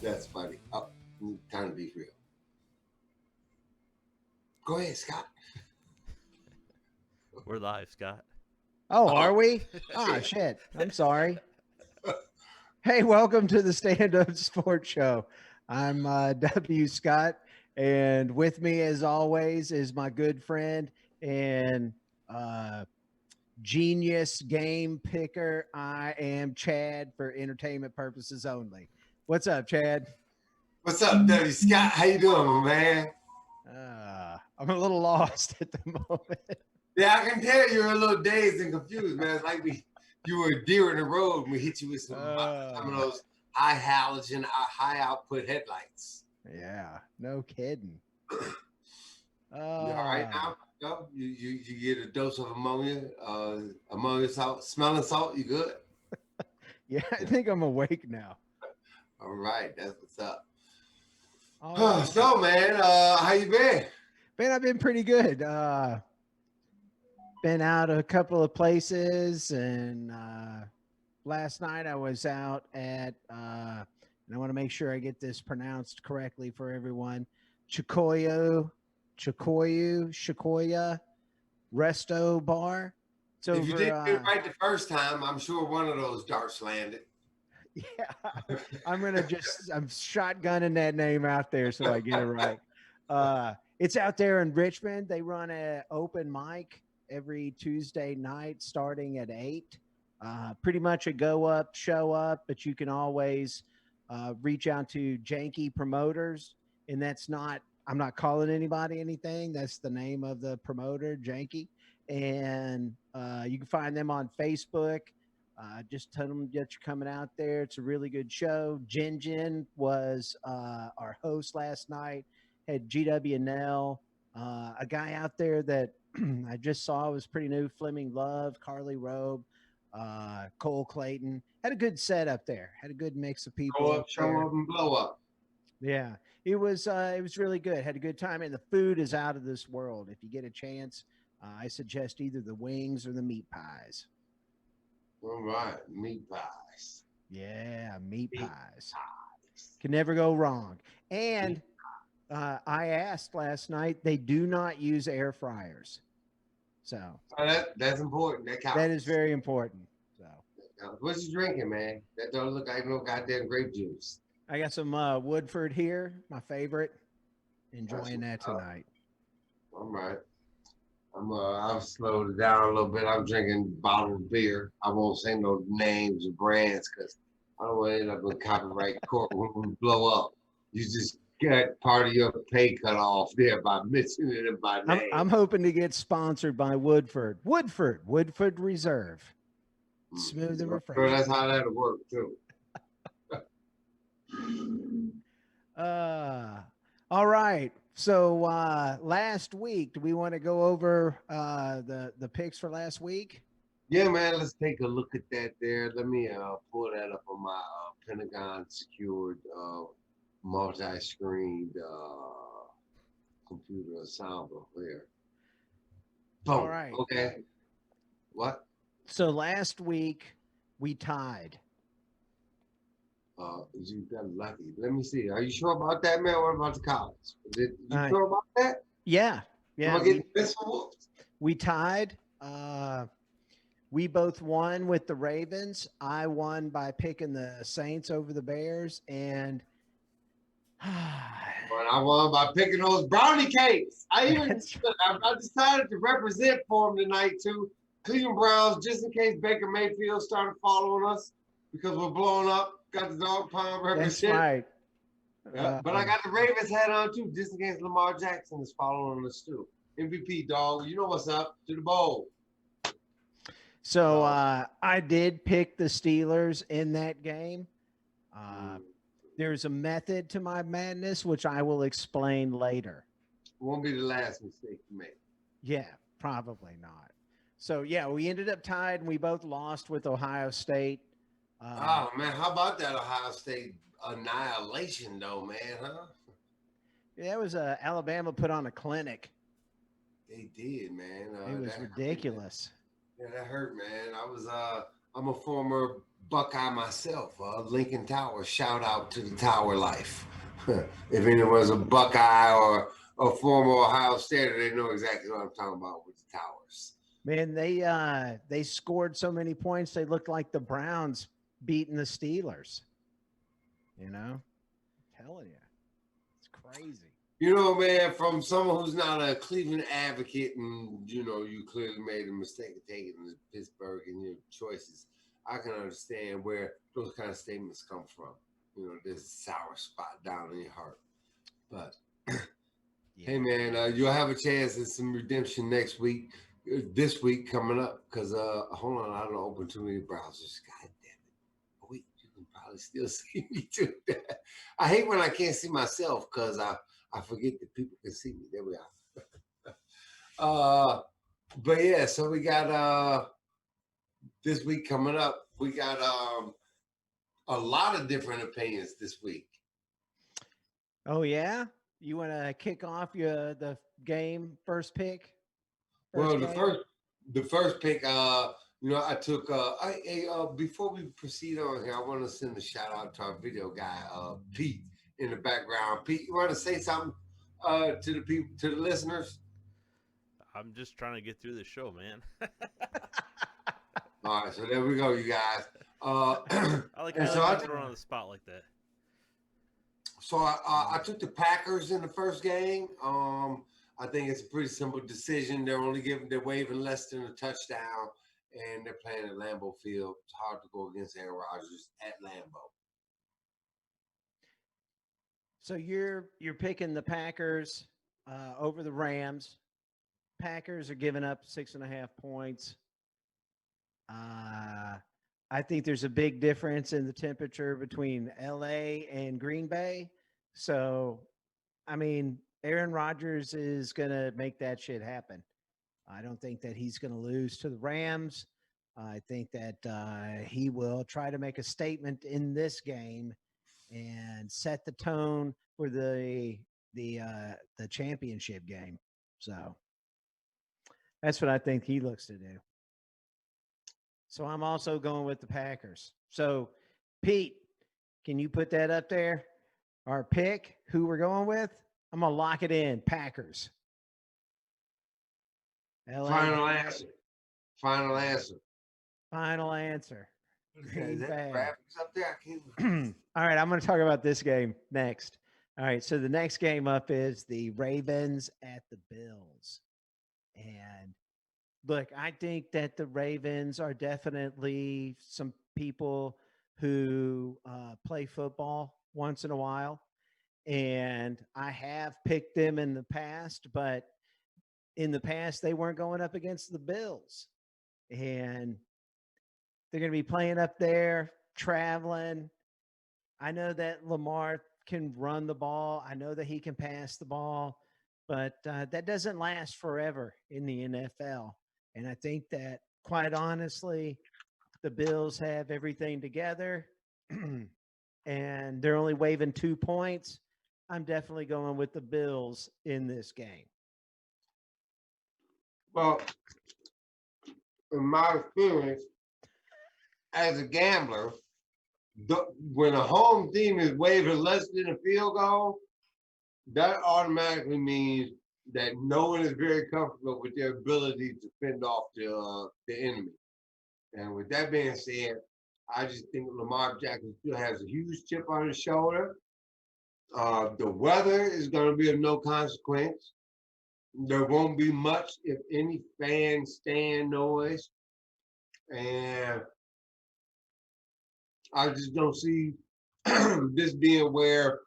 That's funny. Oh, time to be real. Go ahead, Scott. We're live, Scott. Oh, Oh, are we? Ah, shit. shit. I'm sorry. Hey, welcome to the Stand Up Sports Show. I'm W. Scott, and with me, as always, is my good friend and uh, genius game picker. I am Chad for entertainment purposes only. What's up, Chad? What's up, W. Scott? How you doing, my man? I'm a little lost at the moment. Yeah, I can tell you're a little dazed and confused, man. It's like you were a deer in the road and we hit you with some of Uh, those high halogen, high output headlights. yeah, no kidding. You all right Uh, now? No? You get a dose of ammonia salt, smelling salt. You good? yeah, I think I'm awake now. All right, that's what's up. All right. So, man, how you been? Man, I've been pretty good. Been out a couple of places, and last night I was out at, and I want to make sure I get this pronounced correctly for everyone, Chicoya Resto Bar. It's If you over. didn't get it right the first time, I'm sure one of those darts landed. Yeah, I'm shotgunning that name out there so I get it right. It's out there in Richmond. They run an open mic every Tuesday night starting at 8. Pretty much a go up, show up, but you can always reach out to Janky Promoters. And I'm not calling anybody anything. That's the name of the promoter, Janky. And you can find them on Facebook. Just tell them that you're coming out there. It's a really good show. Jin was our host last night. Had GW Nell, a guy out there that I just saw was pretty new. Fleming Love, Carly Robe, Cole Clayton. Had a good set up there. Had a good mix of people Go up up, show there. up, and blow up. Yeah, it was really good. Had a good time, and the food is out of this world. If you get a chance, I suggest either the wings or the meat pies. All right, meat pies. Yeah, meat Meat pies. pies. Can never go wrong. Meat. And I asked last night, they do not use air fryers. So Oh, that's important. That that is counts. very important. So What you drinking, man? That don't look like no goddamn grape juice. I got some Woodford here, my favorite. That's Enjoying what's that up. tonight. All right. I've slowed it down a little bit. I'm drinking bottled beer. I won't say no names or brands because I don't want to end up in copyright court when we blow up. You just got part of your pay cut off there by mentioning it by name. I'm hoping to get sponsored by Woodford. Woodford Reserve. Smooth and I'm sure refreshing. that's how that'll work too. Uh, all right. So last week, do we want to go over the picks for last week? Yeah, man, let's take a look at that there. Let me pull that up on my Pentagon secured multi-screened computer ensemble here. All Boom. right. Okay. What? So last week we tied. You got lucky. Let me see. Are you sure about that, man? What about the college? You Uh, sure about that? yeah, Am yeah. I getting this one? We tied. We both won with the Ravens. I won by picking the Saints over the Bears, and But I won by picking those brownie cakes. I decided to represent for them tonight too. Cleveland Browns, just in case Baker Mayfield started following us because we're blowing up. Got the dog pound that's represent. right. Yeah, but I got the Ravens hat on too, just in case Lamar Jackson is following us too. MVP dog, you know what's up to the bowl. So I did pick the Steelers in that game. There's a method to my madness, which I will explain later. Won't be the last mistake you make. Yeah, probably not. So yeah, we ended up tied, and we both lost with Ohio State. Oh man, how about that Ohio State annihilation though, man? Huh? Yeah, it was Alabama put on a clinic. They did, man. It was ridiculous. Yeah, that hurt, man. I'm a former Buckeye myself, Lincoln Tower. Shout out to the Tower Life. If anyone's a Buckeye or a former Ohio Stater, they know exactly what I'm talking about with the Towers. Man, they scored so many points they looked like the Browns beating the Steelers. You know, I'm telling you, it's crazy. You know, man, from someone who's not a Cleveland advocate, and you clearly made a mistake of taking Pittsburgh in your choices. I can understand where those kind of statements come from. There's a sour spot down in your heart. But Yeah. hey, man, you'll have a chance at some redemption next week, this week coming up. Because hold on, I don't open too many browsers. God damn it! Wait, you can probably still see me too. I hate when I can't see myself because I forget that people can see me. There we are. But yeah, so we got this week coming up. We got a lot of different opinions this week. Oh yeah, you want to kick off the game first pick? Well, game? the first pick. I took. Before we proceed on here, I want to send a shout out to our video guy, Pete, in the background. Pete, you want to say something to the people, to the listeners? I'm just trying to get through the show, man. All right, so there we go, you guys. I like thrown on the spot like that. So I took the Packers in the first game. I think it's a pretty simple decision. They're waving less than a touchdown, and they're playing at Lambeau Field. It's hard to go against Aaron Rodgers at Lambeau. So you're picking the Packers over the Rams. Packers are giving up 6.5 points. I think there's a big difference in the temperature between LA and Green Bay. So, I mean, Aaron Rodgers is going to make that shit happen. I don't think that he's going to lose to the Rams. I think that he will try to make a statement in this game and set the tone for the championship game. So that's what I think he looks to do. So I'm also going with the Packers. So, Pete, can you put that up there? Our pick, who we're going with? I'm going to lock it in. Packers. LA. Final answer. Final answer. Final answer. Green Bay. Up there? All right, I'm going to talk about this game next. All right, so the next game up is the Ravens at the Bills. And look, I think that the Ravens are definitely some people who play football once in a while. And I have picked them in the past, but in the past, they weren't going up against the Bills. And they're going to be playing up there, traveling. I know that Lamar can run the ball. I know that he can pass the ball, but that doesn't last forever in the NFL. And I think that, quite honestly, the Bills have everything together and they're only waving 2 points. I'm definitely going with the Bills in this game. Well, in my experience as a gambler, when a home team is waving less than a field goal, that automatically means that no one is very comfortable with their ability to fend off the enemy. And with that being said, I just think Lamar Jackson still has a huge chip on his shoulder. The weather is going to be of no consequence. There won't be much, if any, fan stand noise. And I just don't see this being where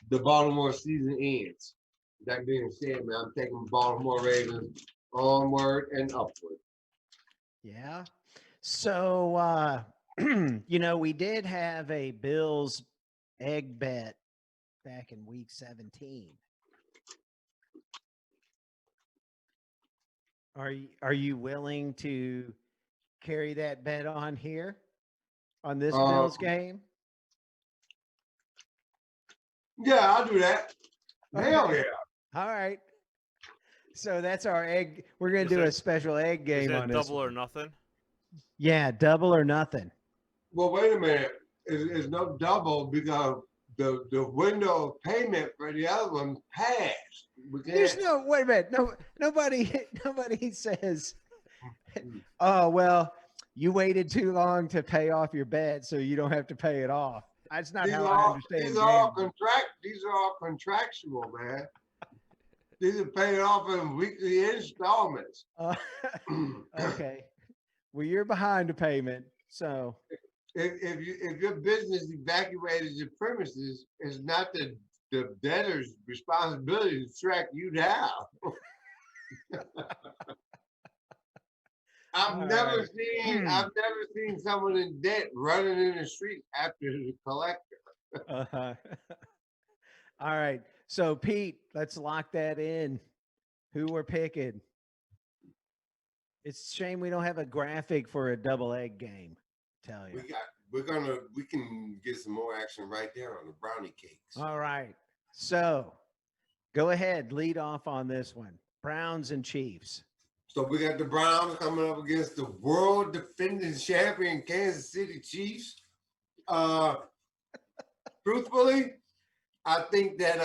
the Baltimore season ends. That being said, man, I'm taking Baltimore Ravens onward and upward. Yeah. So, we did have a Bills egg bet back in week 17. Are you willing to carry that bet on here on this Bills game? Yeah, I'll do that. Hell yeah. All right. So that's our egg. We're going to do a special egg game on this. Double or nothing? Yeah, double or nothing. Well, wait a minute. It's no double because the window of payment for the other one passed. We There's can't. no wait a minute. No, nobody nobody says, oh well, you waited too long to pay off your bet, so you don't have to pay it off. That's not These how are I all understand these are all gambling. These are all contractual, man. These are paid off in weekly installments. Okay. Well, you're behind the payment, so If your business evacuated your premises, it's not the debtor's responsibility to track you down. all right. I've never seen someone in debt running in the street after the collector. Uh-huh. All right. So Pete, let's lock that in. Who we're picking. It's a shame we don't have a graphic for a double egg game. Tell you. We can get some more action right there on the brownie cakes. All right. So go ahead, lead off on this one. Browns and Chiefs. So we got the Browns coming up against the world defending champion Kansas City Chiefs. Truthfully, I think that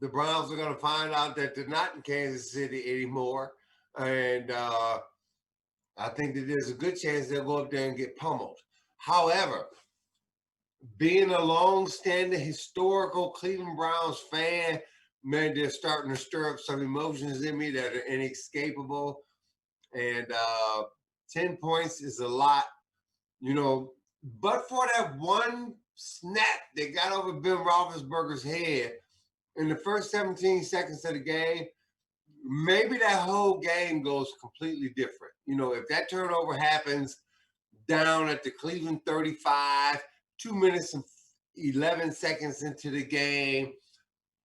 the Browns are going to find out that they're not in Kansas City anymore. And I think that there's a good chance they'll go up there and get pummeled. However, being a long-standing historical Cleveland Browns fan, man, they're starting to stir up some emotions in me that are inescapable. And 10 points is a lot, but for that one snap that got over Ben Roethlisberger's head in the first 17 seconds of the game, maybe that whole game goes completely different. If that turnover happens down at the Cleveland 35, 2 minutes and 11 seconds into the game,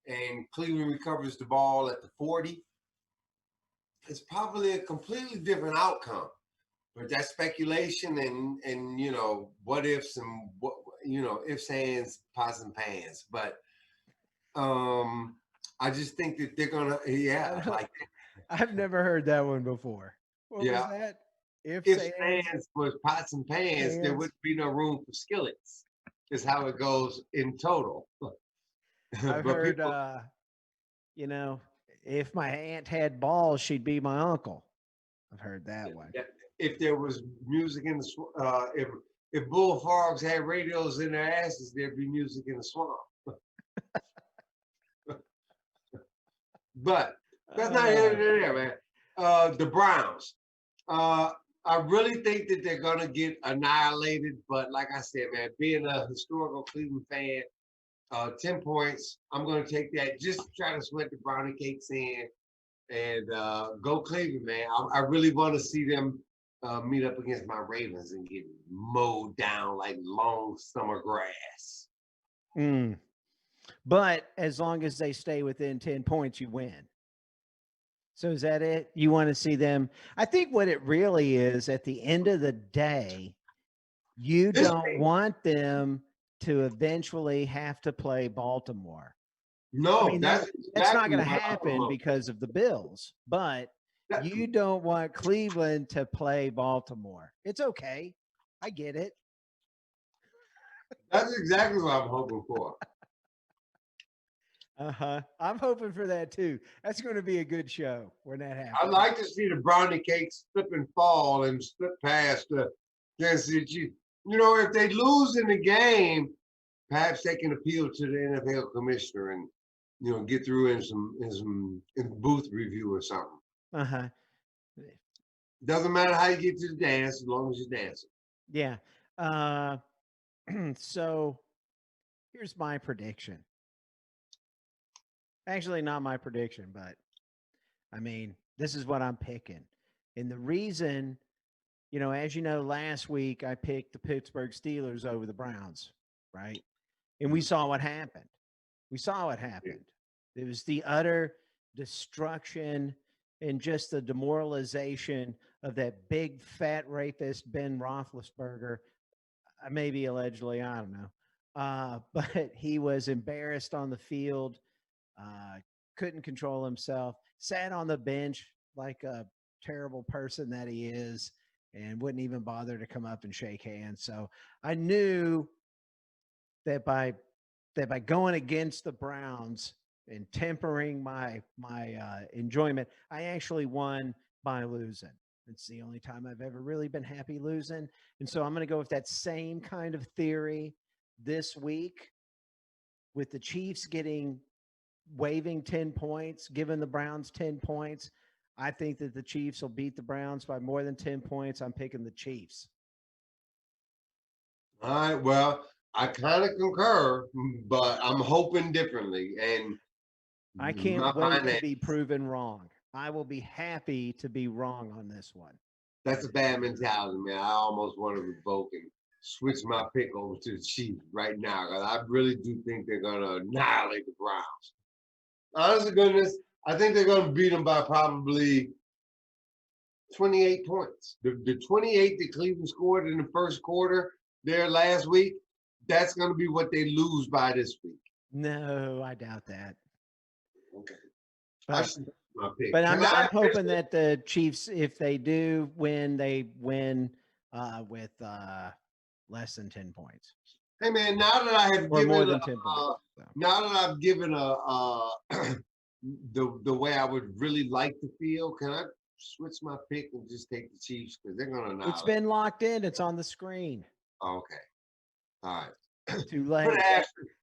and Cleveland recovers the ball at the 40, it's probably a completely different outcome. But that's speculation and what ifs and what ifs, ands, pots and pans. But I just think that they're gonna I've never heard that one before. What was that? If fans was pots and pans, there wouldn't be no room for skillets. Is how it goes in total. I've heard, if my aunt had balls, she'd be my uncle. I've heard that one. If there was music in the if bullfrogs had radios in their asses, there'd be music in the swamp. But that's not here nor there, man. The Browns. I really think that they're gonna get annihilated, but like I said, man, being a historical Cleveland fan, 10 points, I'm gonna take that just to try to sweat the brownie cakes in and go Cleveland, man. I really want to see them meet up against my Ravens and get mowed down like long summer grass. But as long as they stay within 10 points, you win. So is that it? You want to see them? I think what it really is at the end of the day, you don't want them to eventually have to play Baltimore. No, I mean, that's exactly not going to happen because of the Bills, but you don't want Cleveland to play Baltimore. It's okay. I get it. That's exactly what I'm hoping for. I'm hoping for that too. That's going to be a good show when that happens. I'd like to see the brownie cakes slip and fall and slip past the Kansas City Chiefs. If they lose in the game, perhaps they can appeal to the NFL commissioner and get through in some booth review or something. Doesn't matter how you get to the dance as long as you're dancing. Yeah. So here's my prediction. Actually, not my prediction, but I mean, this is what I'm picking. And the reason, as you know, last week I picked the Pittsburgh Steelers over the Browns, right? And we saw what happened. It was the utter destruction and just the demoralization of that big fat rapist Ben Roethlisberger. Maybe allegedly, I don't know. But he was embarrassed on the field. Couldn't control himself, sat on the bench like a terrible person that he is, and wouldn't even bother to come up and shake hands. So I knew that by going against the Browns and tempering my enjoyment, I actually won by losing. It's the only time I've ever really been happy losing. And so I'm going to go with that same kind of theory this week, with the Chiefs waving 10 points, giving the Browns 10 points. I think that the Chiefs will beat the Browns by more than 10 points. I'm picking the Chiefs. All right. Well, I kind of concur, but I'm hoping differently. And I can't wait to be proven wrong. I will be happy to be wrong on this one. That's a bad mentality, man. I almost want to revoke and switch my pick over to the Chiefs right now, because I really do think they're going to annihilate the Browns. Honest to goodness, I think they're going to beat them by probably 28 points. The 28 that Cleveland scored in the first quarter there last week, that's going to be what they lose by this week. No, I doubt that. Okay. But I'm hoping that the Chiefs, if they do win, they win with less than 10 points. Hey man, now that I have or given more than 10 points. So. Now that I've given the way I would really like to feel, can I switch my pick and just take the Chiefs, because they're gonna annihilate? It's been locked in. It's on the screen. Okay. All right. Too late.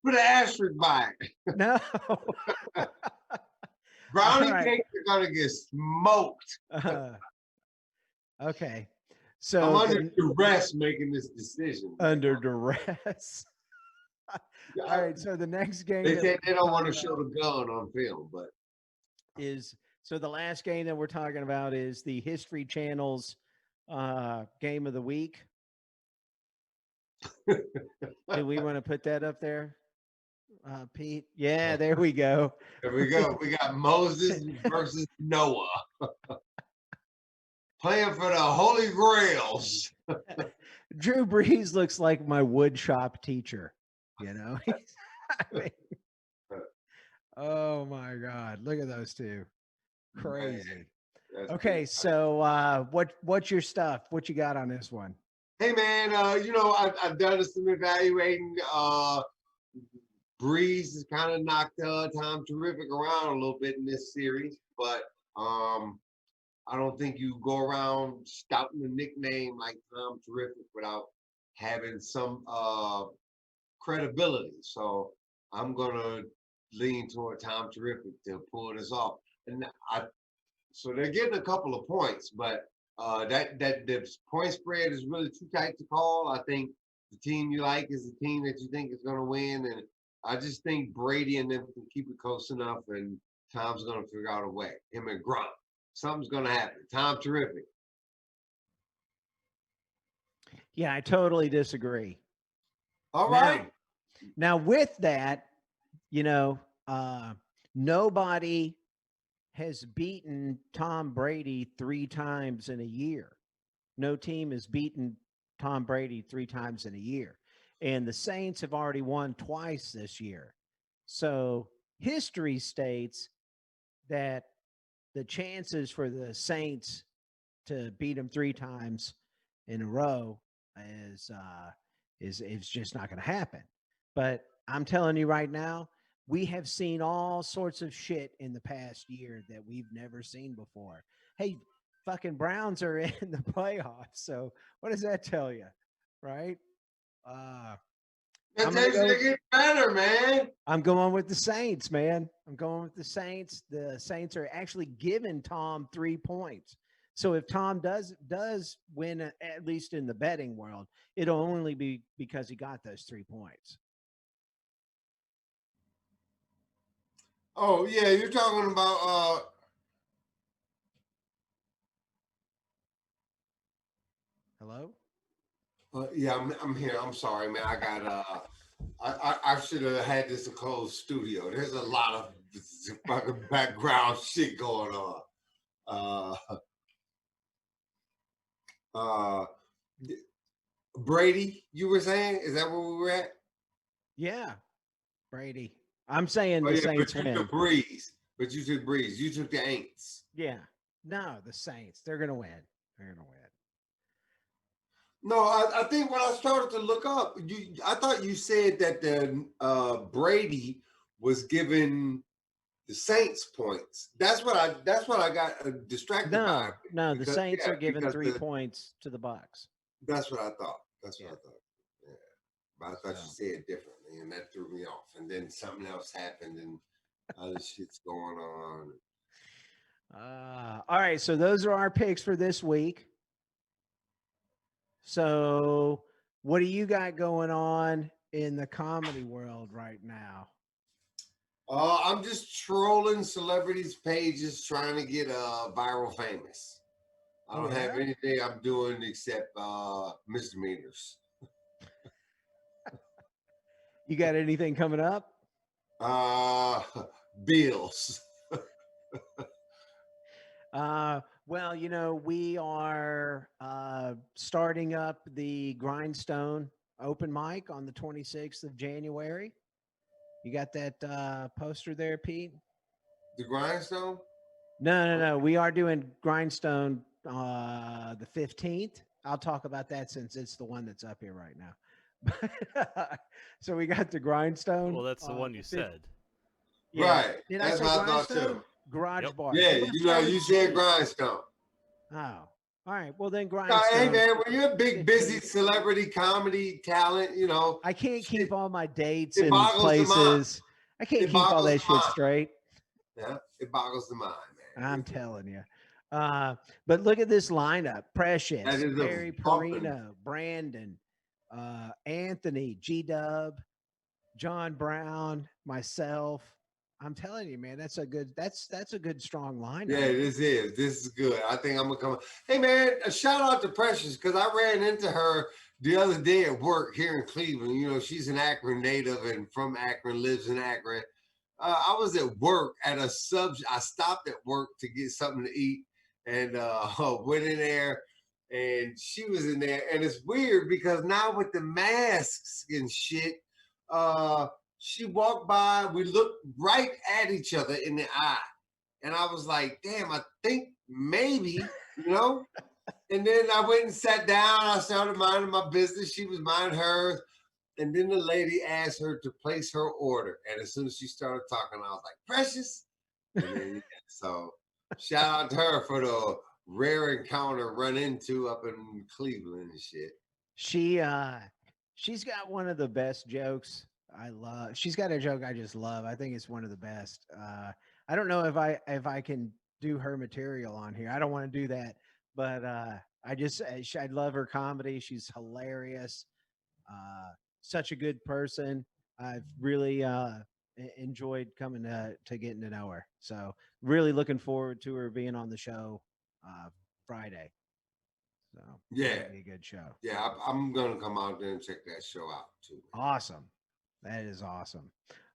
Put an asterisk by it. No. Brownie cakes are gonna get smoked. Okay. So I'm under duress making this decision. Under duress. All right. So the next game. They said they don't want to show the gun on film, but so the last game that we're talking about is the History Channel's game of the week. Do we want to put that up there, Pete? Yeah, there we go. There we go. We got Moses versus Noah. Playing for the Holy Grails. Drew Brees looks like my wood shop teacher, you know? I mean, oh my God. Look at those two. Crazy. Okay, so what's your stuff? What you got on this one? Hey man, I've done some evaluating. Breeze has kind of knocked Tom Terrific around a little bit in this series, but I don't think you go around spouting a nickname like Tom Terrific without having some credibility. So I'm gonna lean toward Tom Terrific to pull this off. And so they're getting a couple of points, but that the point spread is really too tight to call. I think the team you like is the team that you think is going to win, and I just think Brady and them can keep it close enough, and Tom's going to figure out a way. Him and Gronk, something's going to happen. Tom Terrific. Yeah, I totally disagree. All right. Now with that, nobody has beaten Tom Brady 3 times in a year. No team has beaten Tom Brady 3 times in a year. And the Saints have already won twice this year. So history states that the chances for the Saints to beat him 3 times in a row is just not going to happen. But I'm telling you right now, we have seen all sorts of shit in the past year that we've never seen before. Hey, fucking Browns are in the playoffs. So what does that tell you? Right? That takes to get better, man. I'm going with the Saints, man. I'm going with the Saints. The Saints are actually giving Tom 3 points. So if Tom does win, at least in the betting world, it'll only be because he got those 3 points. Oh yeah, you're talking about Hello? Yeah, I'm here. I'm sorry, man. I got I should have had this a closed studio. There's a lot of fucking background shit going on. Brady, you were saying? Is that where we were at? Yeah, Brady. I'm saying the Saints win. But you took Breeze. You took the Aints. Yeah. No, the Saints. They're going to win. They're going to win. No, I think when I started to look up, I thought you said that the Brady was giving the Saints points. That's what I got distracted by No, the because Saints yeah, are giving because 3 points to the Bucks. that's what I thought. That's what Yeah. I thought. Yeah. But I thought you So, said differently, and that threw me off. And then something else happened, and other shit's going on. all right. So those are our picks for this week. So, what do you got going on in the comedy world right now? I'm just trolling celebrities' pages, trying to get viral famous. I Oh, don't have yeah? anything I'm doing except misdemeanors. You got anything coming up? Uh, bills. Well, we are starting up the Grindstone open mic on the 26th of January. You got that poster there, Pete? The grindstone. No. We are doing Grindstone the 15th. I'll talk about that since it's the one that's up here right now. So we got the Grindstone. Well, that's the one you said. Yeah. Right. Did That's I say what I thought Grindstone? too. Garage Yep. Bar. Yeah, It must you start with you said G. grindstone. Oh, all right. Well, then Hey Grindstone. man, when you're a big 15th. busy celebrity comedy talent, I can't shit, keep all my dates it and boggles the mind. places. I can't It keep all boggles that the shit mind. straight. Yeah, it boggles the mind, man. I'm telling you. But look at this lineup: Precious, That is a Barry fucking Perino, Brandon, Anthony, G Dub, John Brown, myself. I'm telling you, man, that's a good strong lineup. yeah. This is good. I think I'm gonna come. Hey man, a shout out to Precious because I ran into her the other day at work here in Cleveland. She's an Akron native and from Akron, lives in Akron. I was at work at a sub. I stopped at work to get something to eat and went in there, and she was in there. And it's weird because now with the masks and shit, she walked by. We looked right at each other in the eye, and I was like, "Damn, I think maybe." And then I went and sat down. I started minding my business. She was minding hers. And then the lady asked her to place her order. And as soon as she started talking, I was like, Precious. And then, so shout out to her for the rare encounter run into up in Cleveland and shit. She's got one of the best jokes I love. She's got a joke I just love. I think it's one of the best. I don't know if I can do her material on here. I don't want to do that, but I love her comedy. She's hilarious. Such a good person. I've really enjoyed coming to getting to know her. So really looking forward to her being on the show Friday. So Yeah. it'll be a good show. Yeah, I'm going to come out there and check that show out too. Awesome. That is awesome.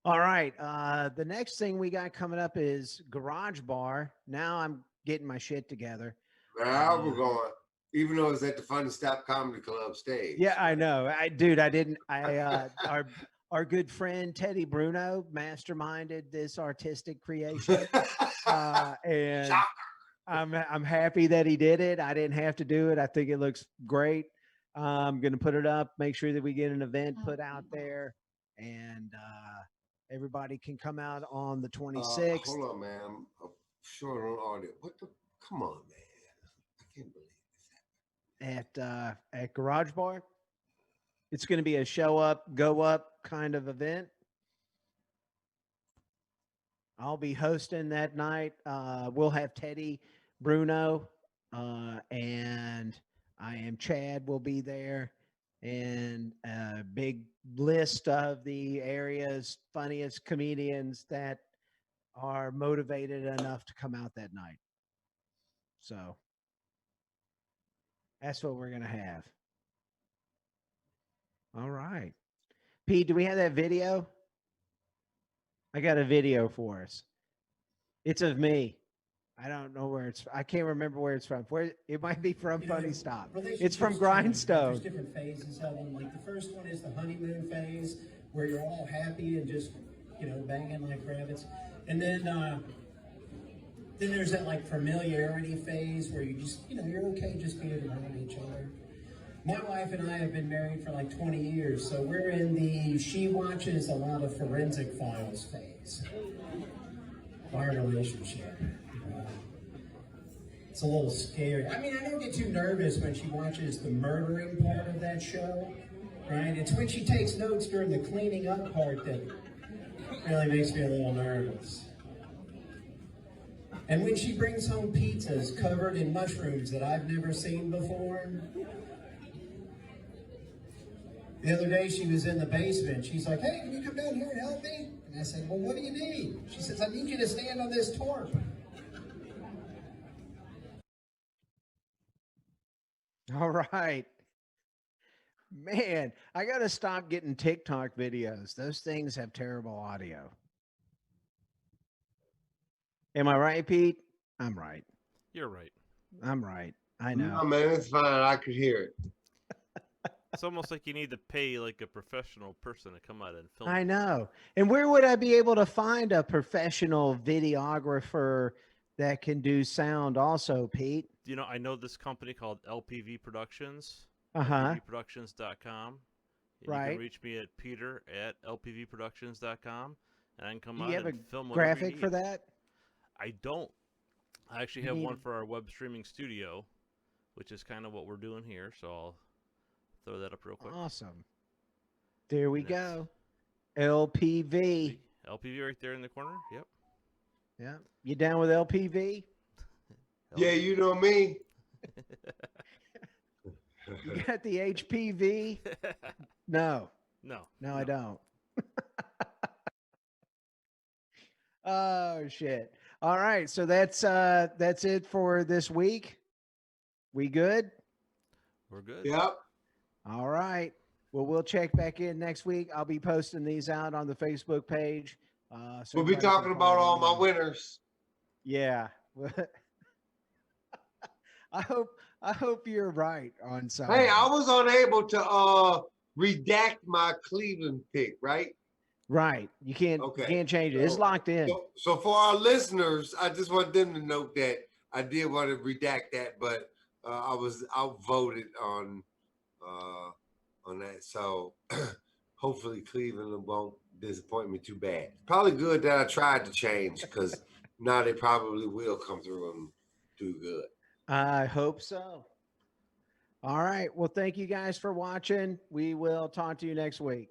All right. The next thing we got coming up is Garage Bar. Now I'm getting my shit together. Now we're going, even though it's at the Fun Stop Comedy Club stage. Yeah, I know. Our good friend Teddy Bruno masterminded this artistic creation. And Shocker. I'm happy that he did it. I didn't have to do it. I think it looks great. I'm gonna put it up, make sure that we get an event put out there, and everybody can come out on the 26th. Hold on, man. I'm short on audio. Come on, man. I can't believe this. At Garage Bar. It's going to be a show up, go up kind of event. I'll be hosting that night. We'll have Teddy, Bruno, and I am Chad will be there, and a big list of the area's funniest comedians that are motivated enough to come out that night. So that's what we're going to have. All right. Pete, do we have that video? I got a video for us. It's of me. I don't know where I can't remember where it's from. Where it might be from Funny Stop. It's from Grindstone. There's different phases of them. Like the first one is the honeymoon phase, where you're all happy and just, banging like rabbits. And then there's that like familiarity phase where you just, you're okay just being around each other. My wife and I have been married for like 20 years, so we're in she watches a lot of forensic files phase of our relationship. It's a little scary. I mean, I don't get too nervous when she watches the murdering part of that show, right? It's when she takes notes during the cleaning up part that really makes me a little nervous. And when she brings home pizzas covered in mushrooms that I've never seen before. The other day she was in the basement. She's like, hey, can you come down here and help me? And I said, well, what do you need? She says, I need you to stand on this torp. All right. Man, I got to stop getting TikTok videos. Those things have terrible audio. Am I right, Pete? I'm right. You're right. I'm right. I know. No, man, it's fine. I could hear it. It's almost like you need to pay like a professional person to come out and film. I it. know. And where would I be able to find a professional videographer that can do sound also, Pete? You know, I know this company called LPV Productions. Uh-huh. LPVproductions.com. You Right. can reach me at peter@lpvproductions.com, and I can come Do out you have and a film whatever you graphic for need. that? I don't. I actually You have need one a- for our web streaming studio, which is kind of what we're doing here. So I'll throw that up real quick. Awesome. There we And it's go. LPV. LPV right there in the corner. Yep. Yeah. You down with LPV? Yeah, you know me. You got the HPV? No. No. No, I don't. Oh shit. All right. So that's it for this week. We good? We're good. Yep. All right. Well, we'll check back in next week. I'll be posting these out on the Facebook page. So We'll be everybody can talking about follow all my along. winners. Yeah. I hope you're right on some. Hey, I was unable to redact my Cleveland pick, right? Right. You can't change it. It's So- locked in. So for our listeners, I just want them to note that I did want to redact that, but I was outvoted on that. So hopefully Cleveland won't disappoint me too bad. Probably good that I tried to change because now they probably will come through and do good. I hope so. All right. Well, thank you guys for watching. We will talk to you next week.